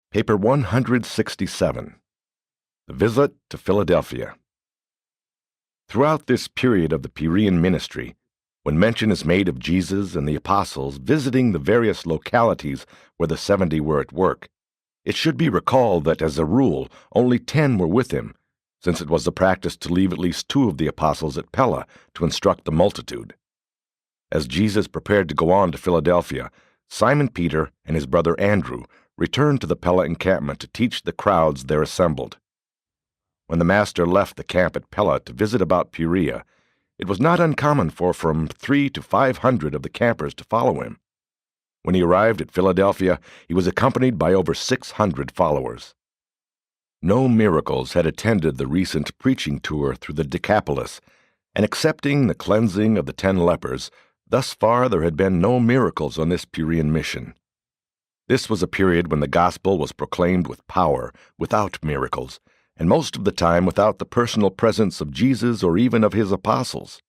Paper 167. The Visit to Philadelphia. Throughout this period of the Perean ministry, when mention is made of Jesus and the apostles visiting the various localities where the 70 were at work, it should be recalled that, as a rule, only 10 were with him, since it was the practice to leave at least 2 of the apostles at Pella to instruct the multitude. As Jesus prepared to go on to Philadelphia, Simon Peter and his brother Andrew returned to the Pella encampment to teach the crowds there assembled. When the Master left the camp at Pella to visit about Perea, it was not uncommon for from 300 to 500 of the campers to follow him. When he arrived at Philadelphia, he was accompanied by over 600 followers. No miracles had attended the recent preaching tour through the Decapolis, and excepting the cleansing of the 10 lepers, thus far there had been no miracles on this Perean mission. This was a period when the gospel was proclaimed with power, without miracles, and most of the time without the personal presence of Jesus or even of his apostles.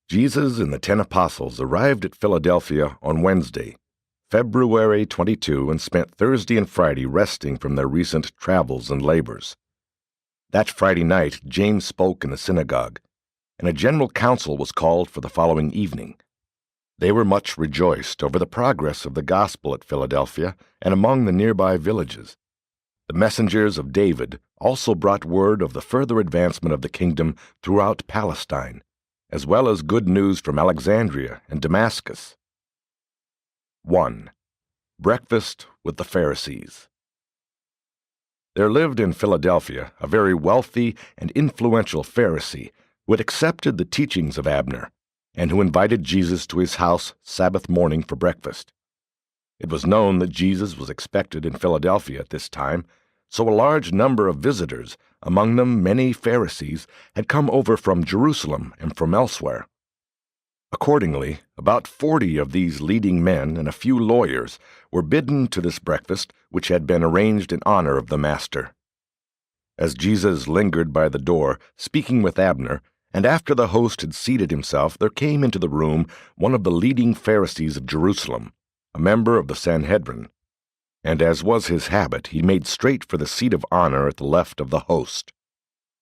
Jesus and the 10 apostles arrived at Philadelphia on Wednesday, February 22, and spent Thursday and Friday resting from their recent travels and labors. That Friday night, James spoke in the synagogue, and a general council was called for the following evening. They were much rejoiced over the progress of the gospel at Philadelphia and among the nearby villages. The messengers of David also brought word of the further advancement of the kingdom throughout Palestine, as well as good news from Alexandria and Damascus. 1. Breakfast with the Pharisees. There lived in Philadelphia a very wealthy and influential Pharisee who had accepted the teachings of Abner, and who invited Jesus to his house Sabbath morning for breakfast. It was known that Jesus was expected in Philadelphia at this time, so a large number of visitors, among them many Pharisees, had come over from Jerusalem and from elsewhere. Accordingly, about 40 of these leading men and a few lawyers were bidden to this breakfast, which had been arranged in honor of the Master. As Jesus lingered by the door, speaking with Abner, and after the host had seated himself, there came into the room one of the leading Pharisees of Jerusalem, a member of the Sanhedrin, and as was his habit, he made straight for the seat of honor at the left of the host.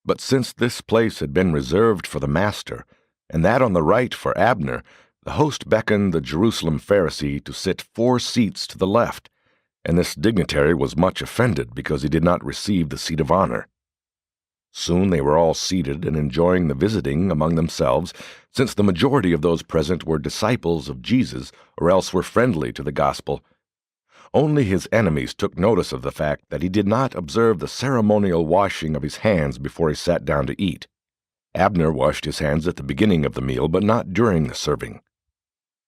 But since this place had been reserved for the Master, and that on the right for Abner, the host beckoned the Jerusalem Pharisee to sit 4 seats to the left, and this dignitary was much offended because he did not receive the seat of honor. Soon they were all seated and enjoying the visiting among themselves, since the majority of those present were disciples of Jesus or else were friendly to the gospel. Only his enemies took notice of the fact that he did not observe the ceremonial washing of his hands before he sat down to eat. Abner washed his hands at the beginning of the meal, but not during the serving.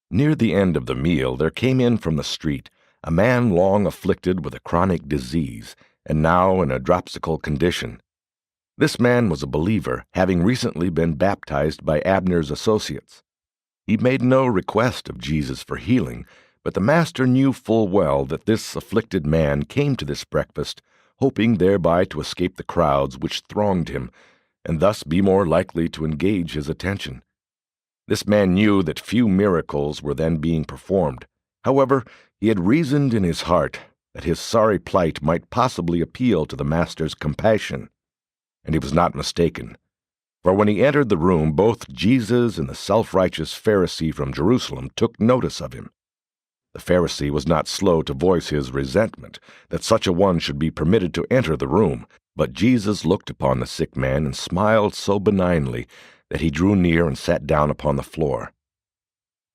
Near the end of the meal there came in from the street a man long afflicted with a chronic disease, and now in a dropsical condition. This man was a believer, having recently been baptized by Abner's associates. He made no request of Jesus for healing, but the Master knew full well that this afflicted man came to this breakfast, hoping thereby to escape the crowds which thronged him, and thus be more likely to engage his attention. This man knew that few miracles were then being performed. However, he had reasoned in his heart that his sorry plight might possibly appeal to the Master's compassion. And he was not mistaken, for when he entered the room, both Jesus and the self-righteous Pharisee from Jerusalem took notice of him. The Pharisee was not slow to voice his resentment that such a one should be permitted to enter the room, but Jesus looked upon the sick man and smiled so benignly that he drew near and sat down upon the floor.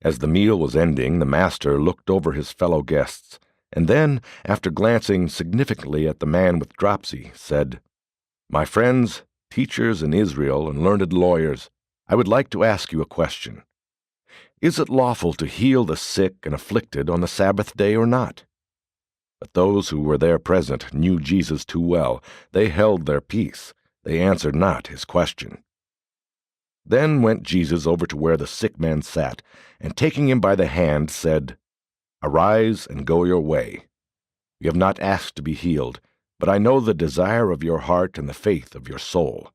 As the meal was ending, the Master looked over his fellow guests, and then, after glancing significantly at the man with dropsy, said, "My friends, teachers in Israel and learned lawyers, I would like to ask you a question. Is it lawful to heal the sick and afflicted on the Sabbath day or not?" But those who were there present knew Jesus too well. They held their peace. They answered not his question. Then went Jesus over to where the sick man sat, and taking him by the hand, said, "Arise and go your way. You have not asked to be healed, but I know the desire of your heart and the faith of your soul."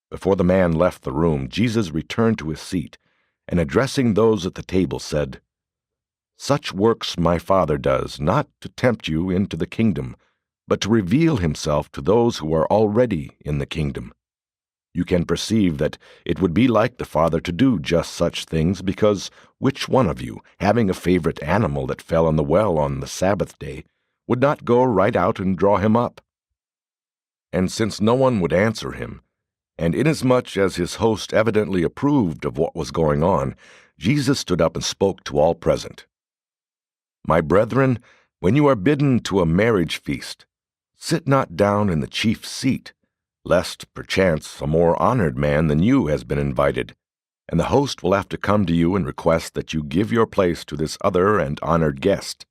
Before the man left the room, Jesus returned to his seat, and addressing those at the table said, Such works my Father does, not to tempt you into the kingdom, but to reveal himself to those who are already in the kingdom. You can perceive that it would be like the Father to do just such things, because which one of you, having a favorite animal that fell in the well on the Sabbath day, would not go right out and draw him up? And since no one would answer him, and inasmuch as his host evidently approved of what was going on, Jesus stood up and spoke to all present. My brethren, when you are bidden to a marriage feast, sit not down in the chief seat, lest, perchance, a more honored man than you has been invited, and the host will have to come to you and request that you give your place to this other and honored guest.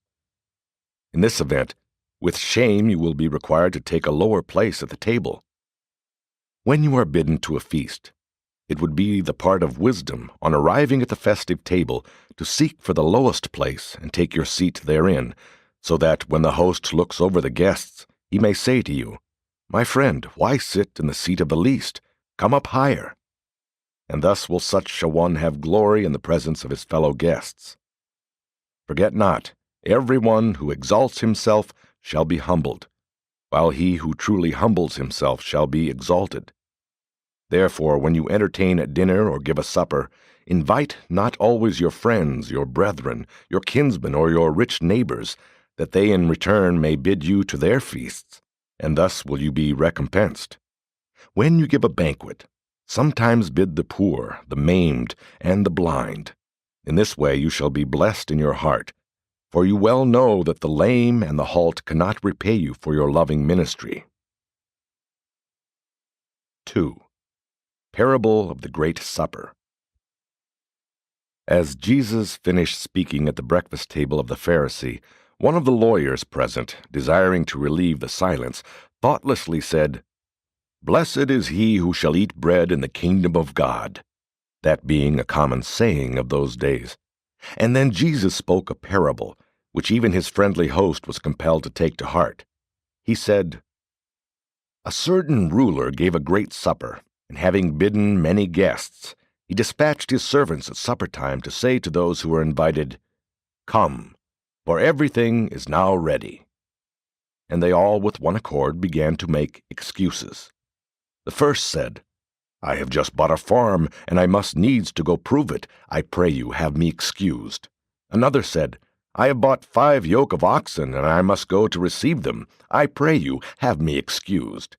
In this event, with shame you will be required to take a lower place at the table. When you are bidden to a feast, it would be the part of wisdom, on arriving at the festive table, to seek for the lowest place and take your seat therein, so that when the host looks over the guests, he may say to you, My friend, why sit in the seat of the least? Come up higher. And thus will such a one have glory in the presence of his fellow guests. Forget not, every one who exalts himself shall be humbled, while he who truly humbles himself shall be exalted. Therefore, when you entertain at dinner or give a supper, invite not always your friends, your brethren, your kinsmen, or your rich neighbors, that they in return may bid you to their feasts, and thus will you be recompensed. When you give a banquet, sometimes bid the poor, the maimed, and the blind. In this way you shall be blessed in your heart, for you well know that the lame and the halt cannot repay you for your loving ministry. 2. Parable of the Great Supper. As Jesus finished speaking at the breakfast table of the Pharisee, one of the lawyers present, desiring to relieve the silence, thoughtlessly said, Blessed is he who shall eat bread in the kingdom of God, that being a common saying of those days. And then Jesus spoke a parable, which even his friendly host was compelled to take to heart. He said, A certain ruler gave a great supper, and having bidden many guests, he dispatched his servants at supper time to say to those who were invited, Come, for everything is now ready. And they all with one accord began to make excuses. The first said, I have just bought a farm, and I must needs to go prove it. I pray you, have me excused. Another said, I have bought 5 yoke of oxen, and I must go to receive them. I pray you, have me excused.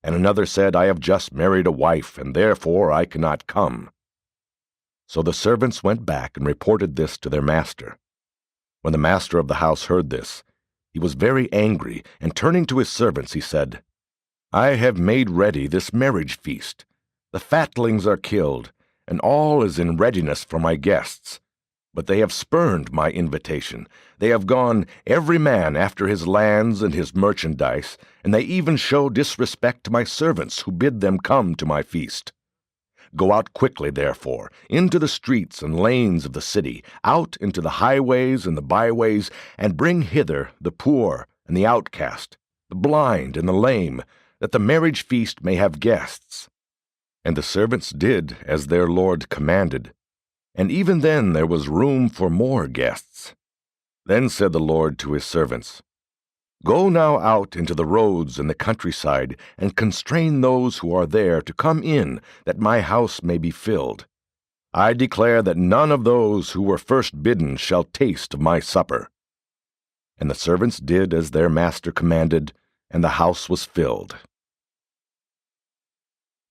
And another said, I have just married a wife, and therefore I cannot come. So the servants went back and reported this to their master. When the master of the house heard this, he was very angry, and turning to his servants, he said, I have made ready this marriage feast. The fatlings are killed, and all is in readiness for my guests. But they have spurned my invitation. They have gone every man after his lands and his merchandise, and they even show disrespect to my servants who bid them come to my feast. Go out quickly, therefore, into the streets and lanes of the city, out into the highways and the byways, and bring hither the poor and the outcast, the blind and the lame, that the marriage feast may have guests. And the servants did as their Lord commanded, and even then there was room for more guests. Then said the Lord to his servants, Go now out into the roads and the countryside, and constrain those who are there to come in, that my house may be filled. I declare that none of those who were first bidden shall taste of my supper. And the servants did as their master commanded, and the house was filled.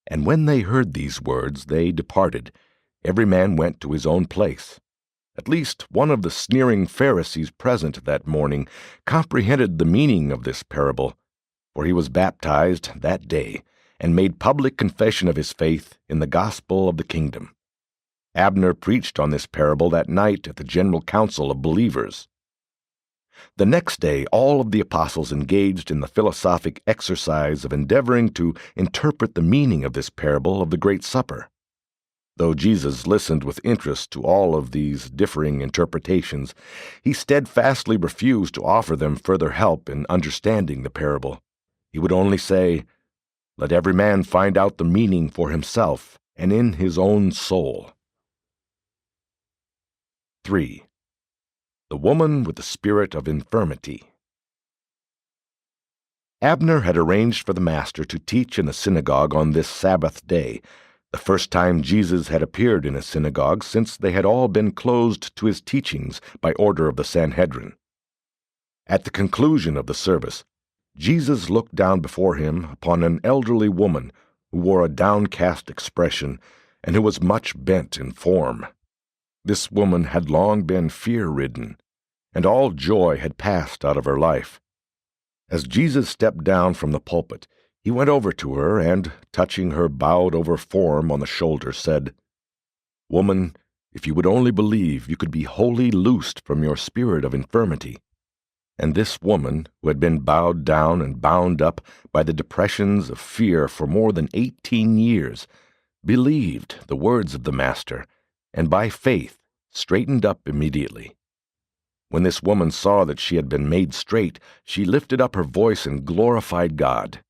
And when they heard these words, they departed. Every man went to his own place. At least one of the sneering Pharisees present that morning comprehended the meaning of this parable, for he was baptized that day, and made public confession of his faith in the gospel of the kingdom. Abner preached on this parable that night at the general council of believers. The next day all of the apostles engaged in the philosophic exercise of endeavoring to interpret the meaning of this parable of the Great Supper. Though Jesus listened with interest to all of these differing interpretations, he steadfastly refused to offer them further help in understanding the parable. He would only say, Let every man find out the meaning for himself and in his own soul. 3. The woman with the spirit of infirmity. Abner had arranged for the Master to teach in the synagogue on this Sabbath day, the first time Jesus had appeared in a synagogue since they had all been closed to his teachings by order of the Sanhedrin. At the conclusion of the service, Jesus looked down before him upon an elderly woman who wore a downcast expression and who was much bent in form. This woman had long been fear-ridden, and all joy had passed out of her life. As Jesus stepped down from the pulpit, he went over to her and, touching her bowed-over form on the shoulder, said, "Woman, if you would only believe, you could be wholly loosed from your spirit of infirmity." And this woman, who had been bowed down and bound up by the depressions of fear for more than 18 years, believed the words of the Master, and by faith straightened up immediately. When this woman saw that she had been made straight, she lifted up her voice and glorified God.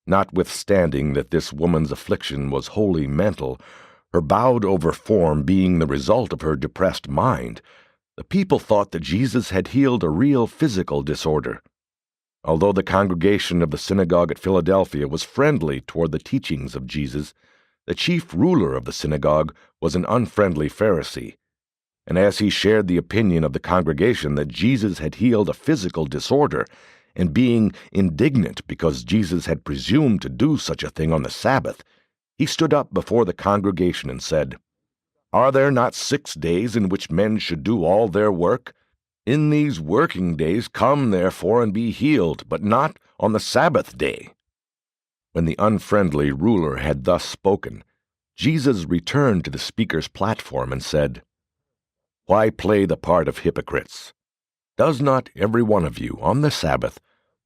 Notwithstanding that this woman's affliction was wholly mental, her bowed-over form being the result of her depressed mind, the people thought that Jesus had healed a real physical disorder. Although the congregation of the synagogue at Philadelphia was friendly toward the teachings of Jesus, the chief ruler of the synagogue was an unfriendly Pharisee, and as he shared the opinion of the congregation that Jesus had healed a physical disorder, and being indignant because Jesus had presumed to do such a thing on the Sabbath, he stood up before the congregation and said, "Are there not 6 days in which men should do all their work? In these working days come, therefore, and be healed, but not on the Sabbath day." When the unfriendly ruler had thus spoken, Jesus returned to the speaker's platform and said, "Why play the part of hypocrites? Does not every one of you, on the Sabbath,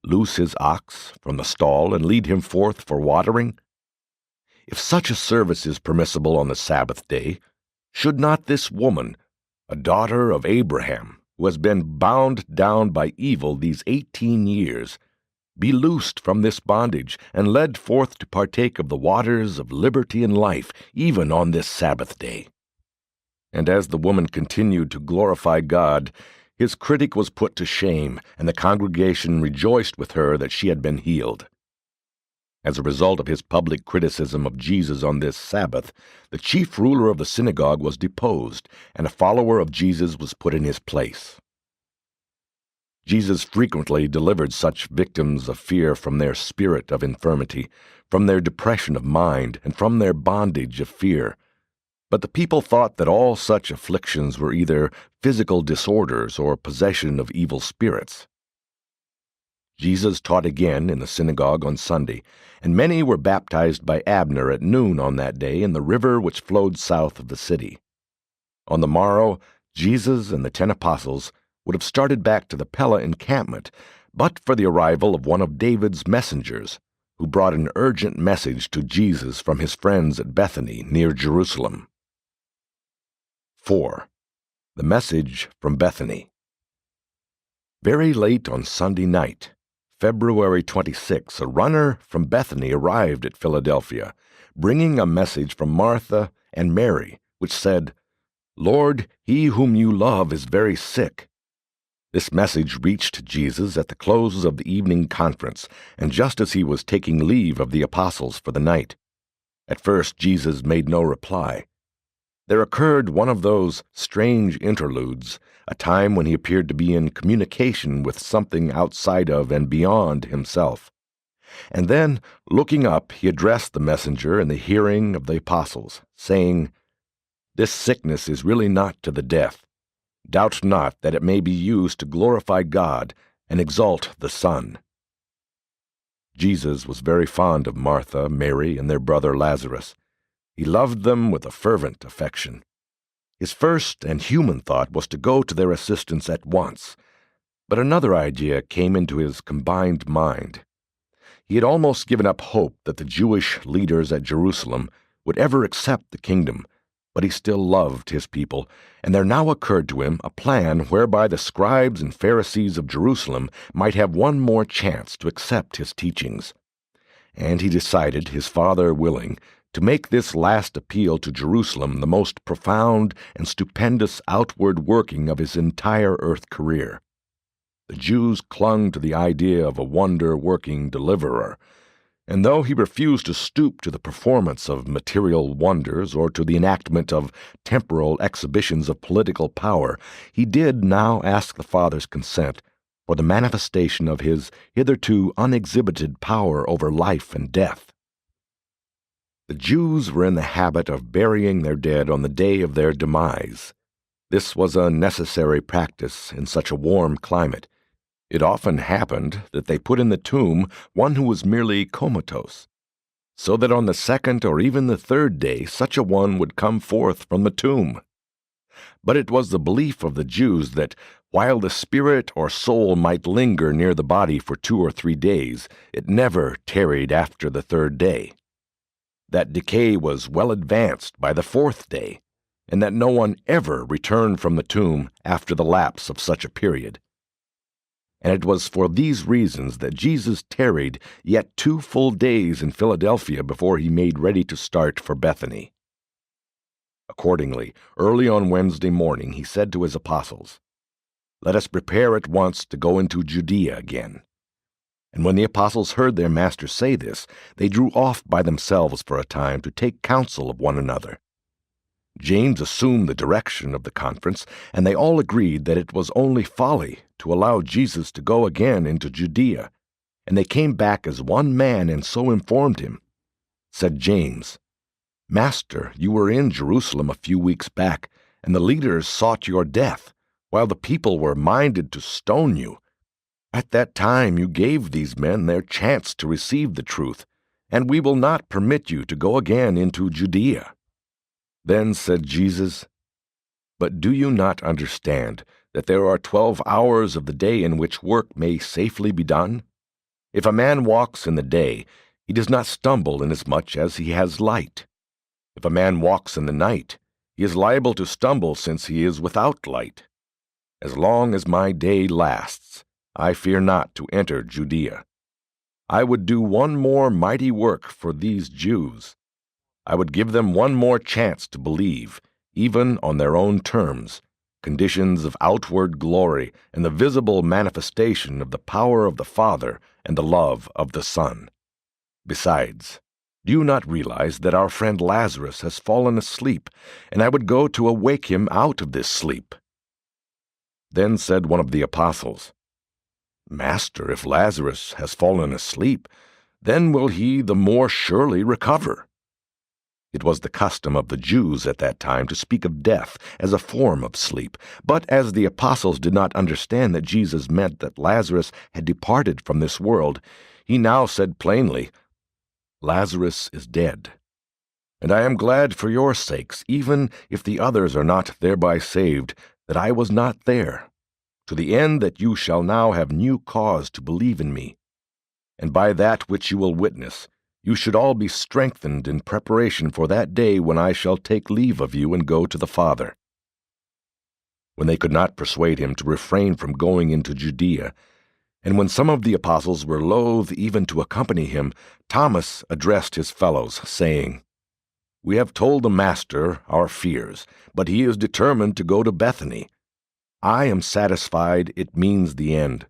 loose his ox from the stall and lead him forth for watering? If such a service is permissible on the Sabbath day, should not this woman, a daughter of Abraham, who has been bound down by evil these 18 years, be loosed from this bondage and led forth to partake of the waters of liberty and life, even on this Sabbath day?" And as the woman continued to glorify God, his critic was put to shame, and the congregation rejoiced with her that she had been healed. As a result of his public criticism of Jesus on this Sabbath, the chief ruler of the synagogue was deposed, and a follower of Jesus was put in his place. Jesus frequently delivered such victims of fear from their spirit of infirmity, from their depression of mind, and from their bondage of fear. But the people thought that all such afflictions were either physical disorders or possession of evil spirits. Jesus taught again in the synagogue on Sunday, and many were baptized by Abner at noon on that day in the river which flowed south of the city. On the morrow, Jesus and the 10 apostles would have started back to the Pella encampment, but for the arrival of one of David's messengers, who brought an urgent message to Jesus from his friends at Bethany near Jerusalem. 4. The message from Bethany. Very late on Sunday night, February 26, a runner from Bethany arrived at Philadelphia, bringing a message from Martha and Mary, which said, "Lord, he whom you love is very sick." This message reached Jesus at the close of the evening conference, and just as he was taking leave of the apostles for the night. At first Jesus made no reply. There occurred one of those strange interludes, a time when he appeared to be in communication with something outside of and beyond himself. And then, looking up, he addressed the messenger in the hearing of the apostles, saying, "This sickness is really not to the death. Doubt not that it may be used to glorify God and exalt the Son." Jesus was very fond of Martha, Mary, and their brother Lazarus. He loved them with a fervent affection. His first and human thought was to go to their assistance at once, but another idea came into his combined mind. He had almost given up hope that the Jewish leaders at Jerusalem would ever accept the kingdom, but he still loved his people, and there now occurred to him a plan whereby the scribes and Pharisees of Jerusalem might have one more chance to accept his teachings. And he decided, his Father willing, to make this last appeal to Jerusalem the most profound and stupendous outward working of his entire earth career. The Jews clung to the idea of a wonder-working deliverer, and though he refused to stoop to the performance of material wonders or to the enactment of temporal exhibitions of political power, he did now ask the Father's consent for the manifestation of his hitherto unexhibited power over life and death. The Jews were in the habit of burying their dead on the day of their demise. This was a necessary practice in such a warm climate. It often happened that they put in the tomb one who was merely comatose, so that on the second or even the third day such a one would come forth from the tomb. But it was the belief of the Jews that while the spirit or soul might linger near the body for 2 or 3 days, it never tarried after the third day. That decay was well advanced by the 4th day, and that no one ever returned from the tomb after the lapse of such a period. And it was for these reasons that Jesus tarried yet 2 full days in Philadelphia before he made ready to start for Bethany. Accordingly, early on Wednesday morning he said to his apostles, "Let us prepare at once to go into Judea again." And when the apostles heard their master say this, they drew off by themselves for a time to take counsel of one another. James assumed the direction of the conference, and they all agreed that it was only folly to allow Jesus to go again into Judea, and they came back as one man and so informed him. Said James, "Master, you were in Jerusalem a few weeks back, and the leaders sought your death, while the people were minded to stone you. At that time you gave these men their chance to receive the truth, and we will not permit you to go again into Judea." Then said Jesus, "But do you not understand that there are 12 hours of the day in which work may safely be done? If a man walks in the day, he does not stumble inasmuch as he has light. If a man walks in the night, he is liable to stumble since he is without light. As long as my day lasts, I fear not to enter Judea. I would do one more mighty work for these Jews. I would give them one more chance to believe, even on their own terms, conditions of outward glory and the visible manifestation of the power of the Father and the love of the Son. Besides, do you not realize that our friend Lazarus has fallen asleep, and I would go to awake him out of this sleep?" Then said one of the apostles, "Master, if Lazarus has fallen asleep, then will he the more surely recover." It was the custom of the Jews at that time to speak of death as a form of sleep, but as the apostles did not understand that Jesus meant that Lazarus had departed from this world, he now said plainly, "Lazarus is dead. And I am glad for your sakes, even if the others are not thereby saved, that I was not there, to the end that you shall now have new cause to believe in me. And by that which you will witness, you should all be strengthened in preparation for that day when I shall take leave of you and go to the Father." When they could not persuade him to refrain from going into Judea, and when some of the apostles were loath even to accompany him, Thomas addressed his fellows, saying, "We have told the Master our fears, but he is determined to go to Bethany. I am satisfied it means the end.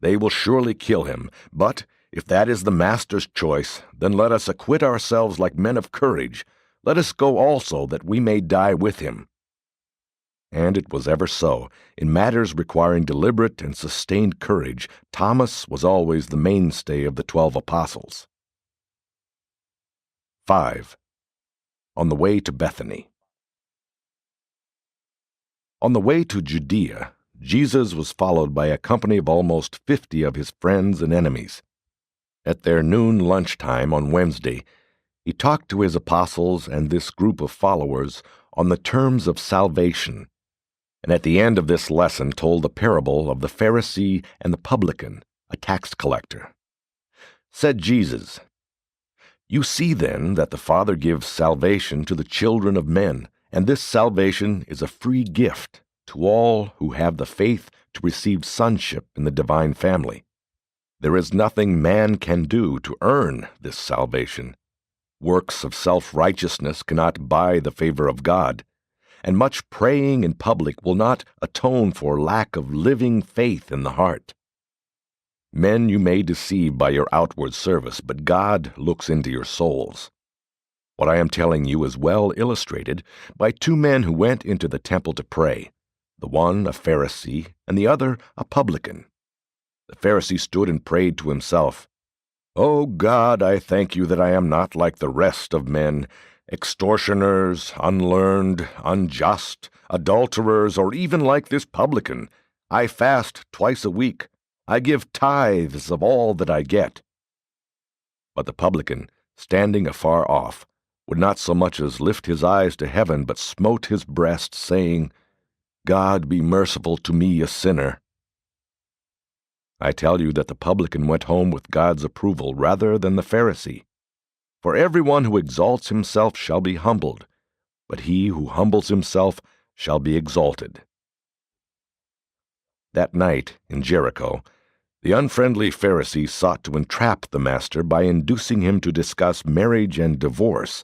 They will surely kill him, but if that is the Master's choice, then let us acquit ourselves like men of courage. Let us go also, that we may die with him." And it was ever so. In matters requiring deliberate and sustained courage, Thomas was always the mainstay of the 12 apostles. 5. On the way to Bethany. On the way to Judea, Jesus was followed by a company of almost 50 of his friends and enemies. At their noon lunchtime on Wednesday, he talked to his apostles and this group of followers on the terms of salvation, and at the end of this lesson told the parable of the Pharisee and the publican, a tax collector. Said Jesus, "You see then that the Father gives salvation to the children of men, and this salvation is a free gift to all who have the faith to receive sonship in the divine family. There is nothing man can do to earn this salvation. Works of self-righteousness cannot buy the favor of God, and much praying in public will not atone for lack of living faith in the heart. Men you may deceive by your outward service, but God looks into your souls. What I am telling you is well illustrated by two men who went into the temple to pray, the one a Pharisee and the other a publican. The Pharisee stood and prayed to himself, "O God, I thank you that I am not like the rest of men, extortioners, unlearned, unjust, adulterers, or even like this publican. I fast twice a week. I give tithes of all that I get." But the publican, standing afar off, would not so much as lift his eyes to heaven, but smote his breast, saying, "God be merciful to me, a sinner." I tell you that the publican went home with God's approval rather than the Pharisee. For everyone who exalts himself shall be humbled, but he who humbles himself shall be exalted. That night, in Jericho, the unfriendly Pharisee sought to entrap the Master by inducing him to discuss marriage and divorce,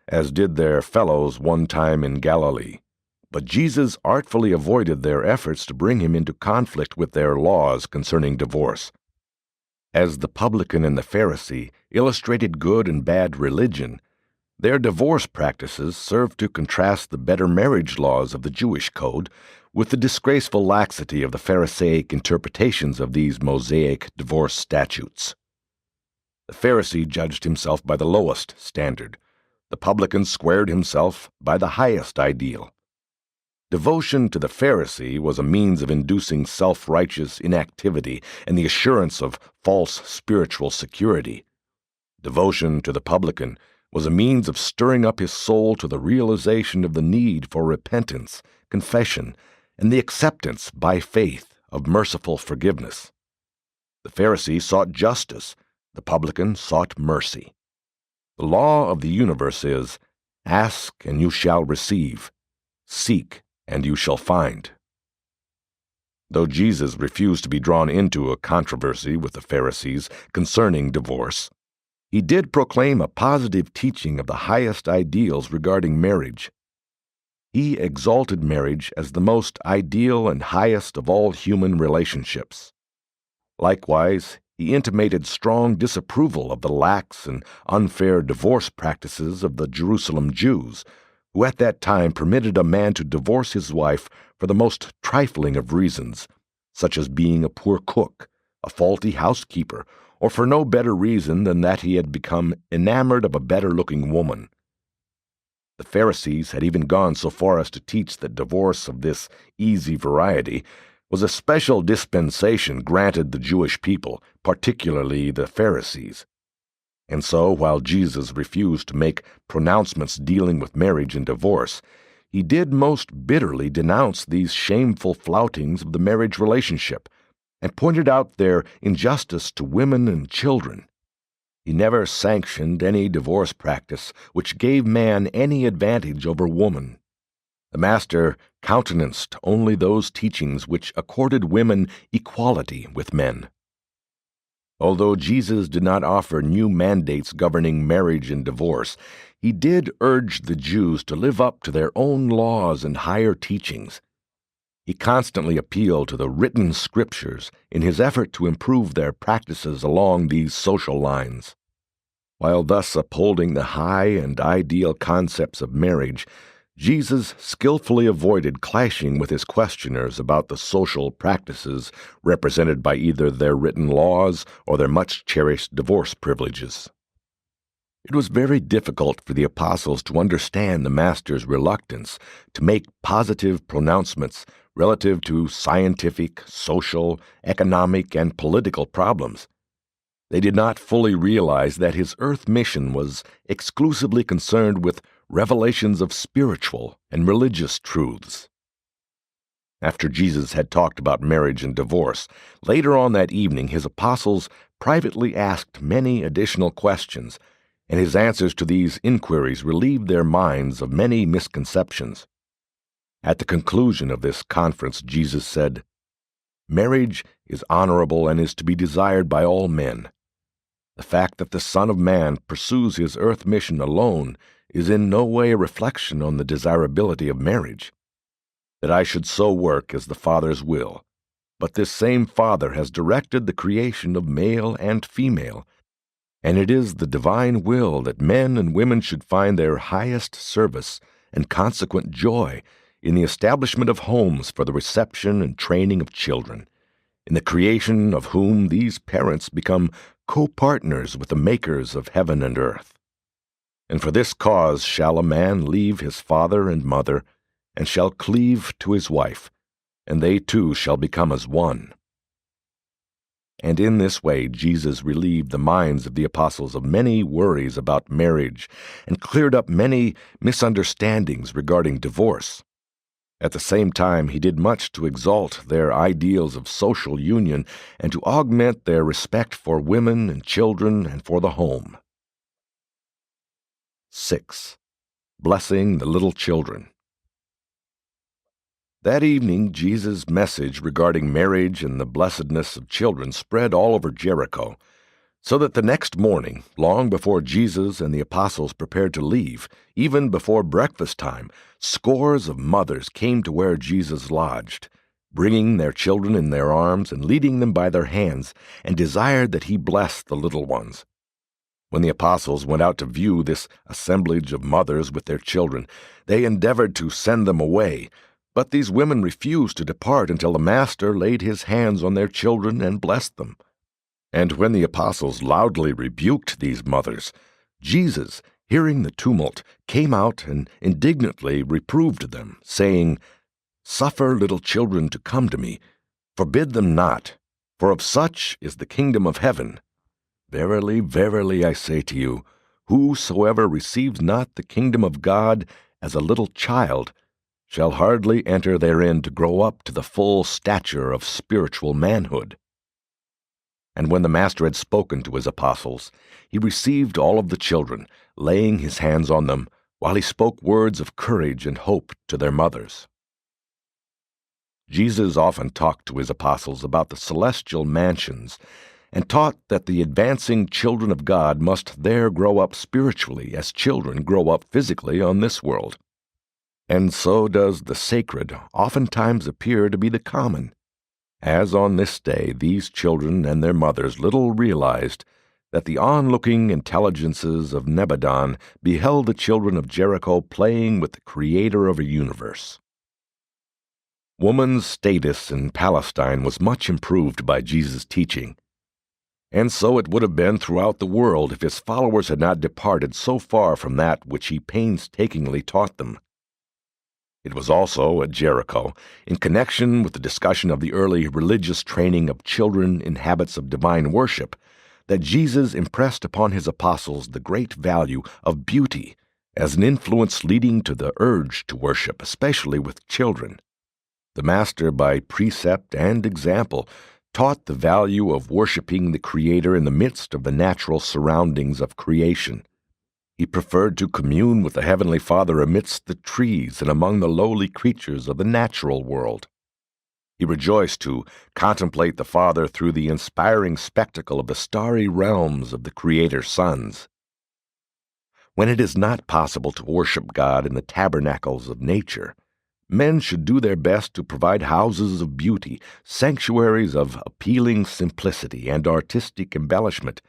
as did their fellows one time in Galilee. But Jesus artfully avoided their efforts to bring him into conflict with their laws concerning divorce. As the publican and the Pharisee illustrated good and bad religion, their divorce practices served to contrast the better marriage laws of the Jewish code with the disgraceful laxity of the Pharisaic interpretations of these Mosaic divorce statutes. The Pharisee judged himself by the lowest standard. The publican squared himself by the highest ideal. Devotion to the Pharisee was a means of inducing self-righteous inactivity and the assurance of false spiritual security. Devotion to the publican was a means of stirring up his soul to the realization of the need for repentance, confession, and the acceptance by faith of merciful forgiveness. The Pharisee sought justice, the publican sought mercy. The law of the universe is, "Ask and you shall receive. Seek and you shall find." Though Jesus refused to be drawn into a controversy with the Pharisees concerning divorce, he did proclaim a positive teaching of the highest ideals regarding marriage. He exalted marriage as the most ideal and highest of all human relationships. Likewise, he intimated strong disapproval of the lax and unfair divorce practices of the Jerusalem Jews, who at that time permitted a man to divorce his wife for the most trifling of reasons, such as being a poor cook, a faulty housekeeper, or for no better reason than that he had become enamored of a better-looking woman. The Pharisees had even gone so far as to teach that divorce of this easy variety was a special dispensation granted the Jewish people, particularly the Pharisees. And so, while Jesus refused to make pronouncements dealing with marriage and divorce, he did most bitterly denounce these shameful floutings of the marriage relationship, and pointed out their injustice to women and children. He never sanctioned any divorce practice which gave man any advantage over woman. The Master countenanced only those teachings which accorded women equality with men. Although Jesus did not offer new mandates governing marriage and divorce, he did urge the Jews to live up to their own laws and higher teachings. He constantly appealed to the written scriptures in his effort to improve their practices along these social lines. While thus upholding the high and ideal concepts of marriage, Jesus skillfully avoided clashing with his questioners about the social practices represented by either their written laws or their much-cherished divorce privileges. It was very difficult for the apostles to understand the Master's reluctance to make positive pronouncements relative to scientific, social, economic, and political problems. They did not fully realize that his earth mission was exclusively concerned with revelations of spiritual and religious truths. After Jesus had talked about marriage and divorce, later on that evening his apostles privately asked many additional questions, and his answers to these inquiries relieved their minds of many misconceptions. At the conclusion of this conference, Jesus said, "Marriage is honorable and is to be desired by all men. The fact that the Son of Man pursues his earth mission alone is in no way a reflection on the desirability of marriage. That I should so work is the Father's will, but this same Father has directed the creation of male and female, and it is the divine will that men and women should find their highest service and consequent joy in the establishment of homes for the reception and training of children, in the creation of whom these parents become co-partners with the makers of heaven and earth. And for this cause shall a man leave his father and mother, and shall cleave to his wife, and they two shall become as one. And in this way Jesus relieved the minds of the apostles of many worries about marriage, and cleared up many misunderstandings regarding divorce. At the same time, he did much to exalt their ideals of social union and to augment their respect for women and children and for the home. 6. Blessing the little children. That evening, Jesus' message regarding marriage and the blessedness of children spread all over Jericho, so that the next morning, long before Jesus and the apostles prepared to leave, even before breakfast time, scores of mothers came to where Jesus lodged, bringing their children in their arms and leading them by their hands, and desired that he bless the little ones. When the apostles went out to view this assemblage of mothers with their children, they endeavored to send them away, but these women refused to depart until the Master laid his hands on their children and blessed them. And when the apostles loudly rebuked these mothers, Jesus, hearing the tumult, came out and indignantly reproved them, saying, "Suffer little children to come to me, forbid them not, for of such is the kingdom of heaven. Verily, verily, I say to you, whosoever receives not the kingdom of God as a little child shall hardly enter therein to grow up to the full stature of spiritual manhood." And when the Master had spoken to his apostles, he received all of the children, laying his hands on them, while he spoke words of courage and hope to their mothers. Jesus often talked to his apostles about the celestial mansions, and taught that the advancing children of God must there grow up spiritually as children grow up physically on this world. And so does the sacred oftentimes appear to be the common, as on this day these children and their mothers little realized that the onlooking intelligences of Nebadon beheld the children of Jericho playing with the Creator of a universe. Woman's status in Palestine was much improved by Jesus' teaching, and so it would have been throughout the world if his followers had not departed so far from that which he painstakingly taught them. It was also at Jericho, in connection with the discussion of the early religious training of children in habits of divine worship, that Jesus impressed upon his apostles the great value of beauty as an influence leading to the urge to worship, especially with children. The Master, by precept and example, taught the value of worshiping the Creator in the midst of the natural surroundings of creation. He preferred to commune with the Heavenly Father amidst the trees and among the lowly creatures of the natural world. He rejoiced to contemplate the Father through the inspiring spectacle of the starry realms of the Creator's sons. When it is not possible to worship God in the tabernacles of nature, men should do their best to provide houses of beauty, sanctuaries of appealing simplicity and artistic embellishment,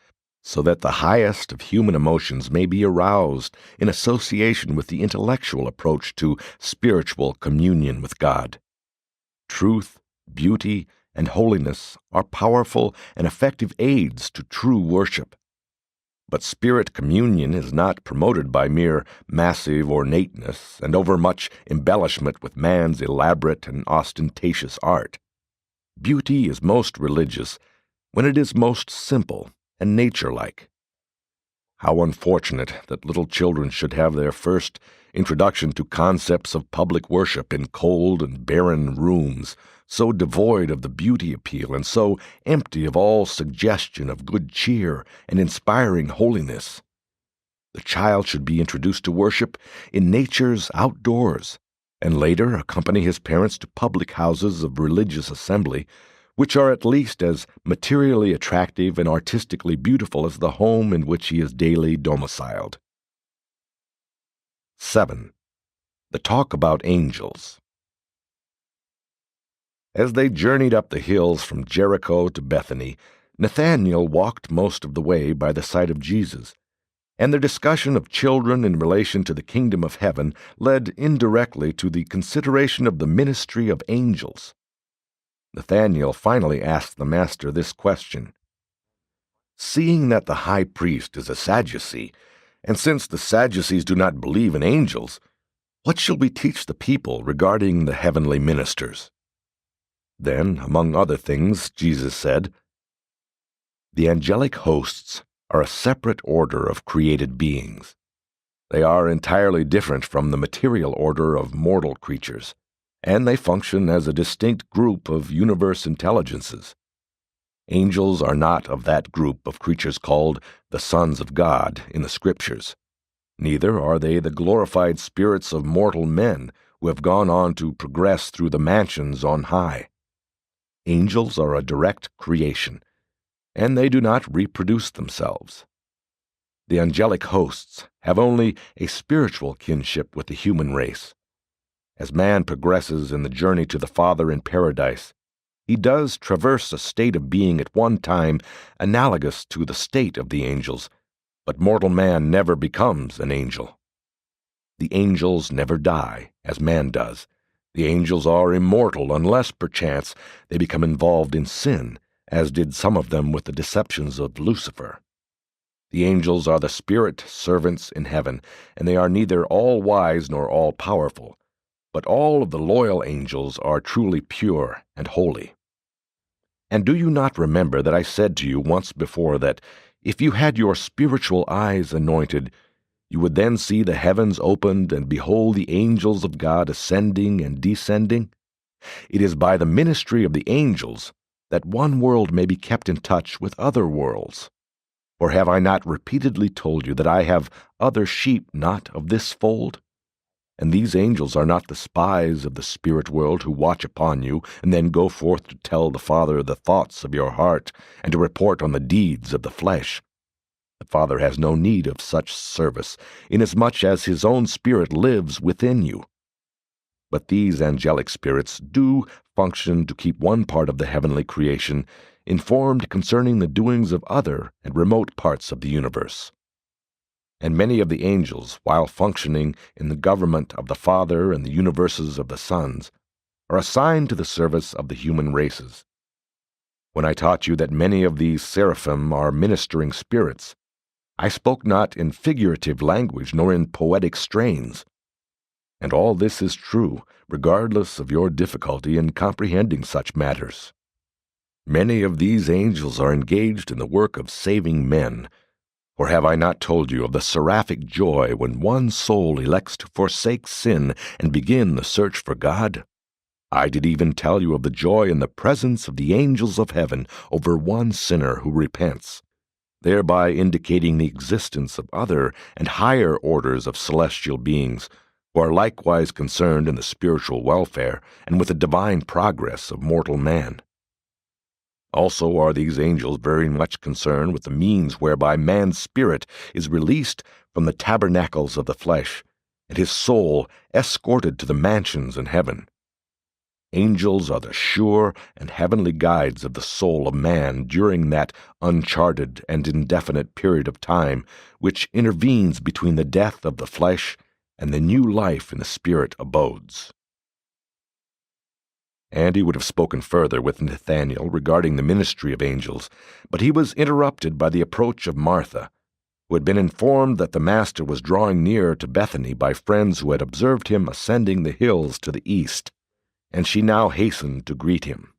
so that the highest of human emotions may be aroused in association with the intellectual approach to spiritual communion with God. Truth, beauty, and holiness are powerful and effective aids to true worship. But spirit communion is not promoted by mere massive ornateness and overmuch embellishment with man's elaborate and ostentatious art. Beauty is most religious when it is most simple and nature-like. How unfortunate that little children should have their first introduction to concepts of public worship in cold and barren rooms, so devoid of the beauty appeal and so empty of all suggestion of good cheer and inspiring holiness. The child should be introduced to worship in nature's outdoors, and later accompany his parents to public houses of religious assembly, which are at least as materially attractive and artistically beautiful as the home in which he is daily domiciled. 7. The talk about angels. As they journeyed up the hills from Jericho to Bethany, Nathanael walked most of the way by the side of Jesus, and their discussion of children in relation to the kingdom of heaven led indirectly to the consideration of the ministry of angels. Nathanael finally asked the Master this question: "Seeing that the high priest is a Sadducee, and since the Sadducees do not believe in angels, what shall we teach the people regarding the heavenly ministers?" Then, among other things, Jesus said, "The angelic hosts are a separate order of created beings. They are entirely different from the material order of mortal creatures, and they function as a distinct group of universe intelligences. Angels are not of that group of creatures called the sons of God in the Scriptures. Neither are they the glorified spirits of mortal men who have gone on to progress through the mansions on high. Angels are a direct creation, and they do not reproduce themselves. The angelic hosts have only a spiritual kinship with the human race. As man progresses in the journey to the Father in paradise, he does traverse a state of being at one time analogous to the state of the angels, but mortal man never becomes an angel. The angels never die, as man does. The angels are immortal unless, perchance, they become involved in sin, as did some of them with the deceptions of Lucifer. The angels are the spirit servants in heaven, and they are neither all-wise nor all-powerful, but all of the loyal angels are truly pure and holy. And do you not remember that I said to you once before that, if you had your spiritual eyes anointed, you would then see the heavens opened and behold the angels of God ascending and descending? It is by the ministry of the angels that one world may be kept in touch with other worlds. Or have I not repeatedly told you that I have other sheep not of this fold? And these angels are not the spies of the spirit world who watch upon you and then go forth to tell the Father the thoughts of your heart and to report on the deeds of the flesh. The Father has no need of such service, inasmuch as his own Spirit lives within you. But these angelic spirits do function to keep one part of the heavenly creation informed concerning the doings of other and remote parts of the universe. And many of the angels, while functioning in the government of the Father and the universes of the sons, are assigned to the service of the human races. When I taught you that many of these seraphim are ministering spirits, I spoke not in figurative language nor in poetic strains. And all this is true, regardless of your difficulty in comprehending such matters. Many of these angels are engaged in the work of saving men. Or have I not told you of the seraphic joy when one soul elects to forsake sin and begin the search for God? I did even tell you of the joy in the presence of the angels of heaven over one sinner who repents, thereby indicating the existence of other and higher orders of celestial beings who are likewise concerned in the spiritual welfare and with the divine progress of mortal man. Also are these angels very much concerned with the means whereby man's spirit is released from the tabernacles of the flesh, and his soul escorted to the mansions in heaven. Angels are the sure and heavenly guides of the soul of man during that uncharted and indefinite period of time which intervenes between the death of the flesh and the new life in the spirit abodes. And he would have spoken further with Nathanael regarding the ministry of angels, but he was interrupted by the approach of Martha, who had been informed that the Master was drawing near to Bethany by friends who had observed him ascending the hills to the east, and she now hastened to greet him.